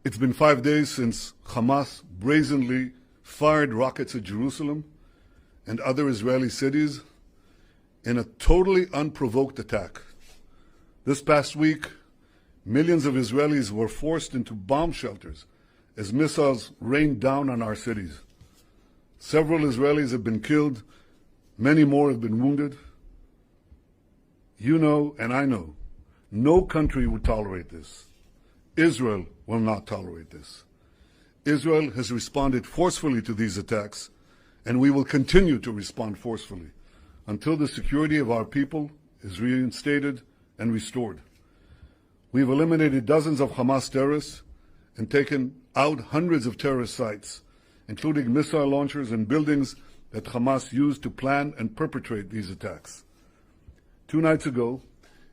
It's been 5 days since Hamas brazenly fired rockets at Jerusalem and other Israeli cities in a totally unprovoked attack. This past week, millions of Israelis were forced into bomb shelters as missiles rained down on our cities. Several Israelis have been killed, many more have been wounded. You know, and I know, no country would tolerate this. Israel will not tolerate this. Israel has responded forcefully to these attacks, and we will continue to respond forcefully until the security of our people is reinstated and restored. We've eliminated dozens of Hamas terrorists and taken out hundreds of terrorist sites, including missile launchers and buildings that Hamas used to plan and perpetrate these attacks. 2 nights ago,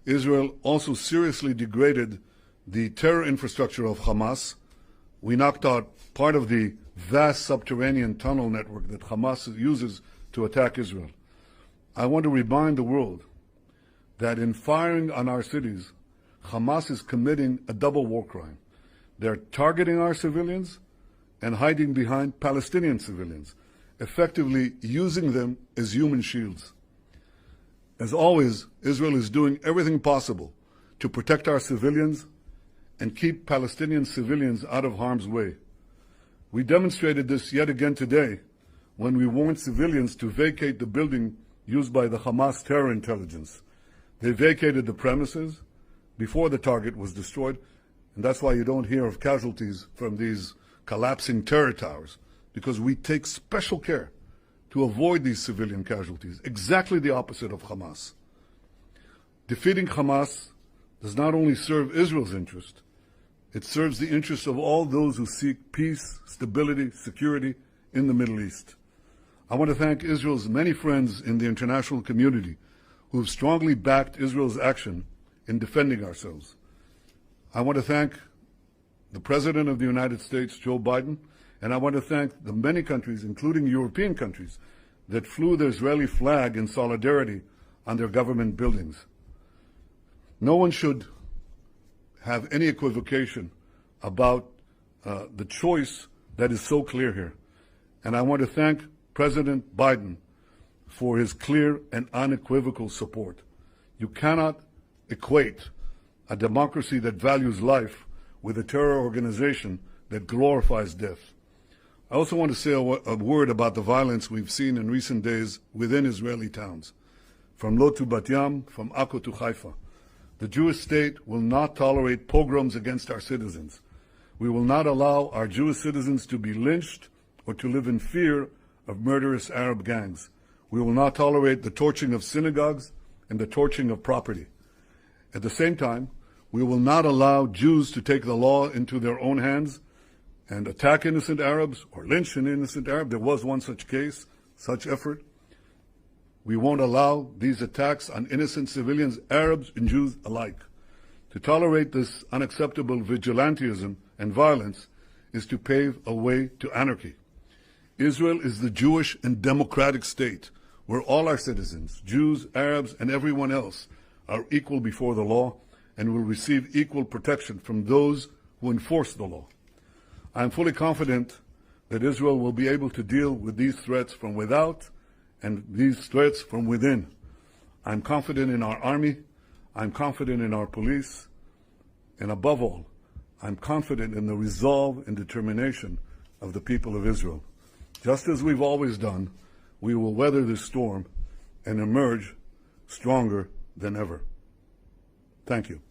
Israel also seriously degraded the terror infrastructure of Hamas. We knocked out part of the vast subterranean tunnel network that Hamas uses to attack Israel. I want to remind the world that in firing on our cities, Hamas is committing a double war crime. They're targeting our civilians and hiding behind Palestinian civilians, effectively using them as human shields. As always, Israel is doing everything possible to protect our civilians and keep Palestinian civilians out of harm's way. We demonstrated this yet again today when we warned civilians to vacate the building used by the Hamas terror intelligence. They vacated the premises before the target was destroyed, and that's why you don't hear of casualties from these collapsing terror towers, because we take special care to avoid these civilian casualties, exactly the opposite of Hamas. Defeating Hamas does not only serve Israel's interest, it serves the interests of all those who seek peace, stability, security in the Middle East. I want to thank Israel's many friends in the international community who have strongly backed Israel's action in defending ourselves. I want to thank the President of the United States, Joe Biden, and I want to thank the many countries, including European countries, that flew the Israeli flag in solidarity on their government buildings. No one should have any equivocation about the choice that is so clear here. And I want to thank President Biden for his clear and unequivocal support. You cannot equate a democracy that values life with a terror organization that glorifies death. I also want to say a word about the violence we've seen in recent days within Israeli towns, from Lod to Bat Yam, from Akko to Haifa. The Jewish state will not tolerate pogroms against our citizens. We will not allow our Jewish citizens to be lynched or to live in fear of murderous Arab gangs. We will not tolerate the torching of synagogues and the torching of property. At the same time, we will not allow Jews to take the law into their own hands and attack innocent Arabs or lynch an innocent Arab. There was one such case, such effort. We won't allow these attacks on innocent civilians, Arabs and Jews alike. To tolerate this unacceptable vigilantism and violence is to pave a way to anarchy. Israel is the Jewish and democratic state where all our citizens, Jews, Arabs, and everyone else, are equal before the law and will receive equal protection from those who enforce the law. I am fully confident that Israel will be able to deal with these threats from without and these threats from within. I'm confident in our army, I'm confident in our police, and above all, I'm confident in the resolve and determination of the people of Israel. Just as we've always done, we will weather this storm and emerge stronger than ever. Thank you.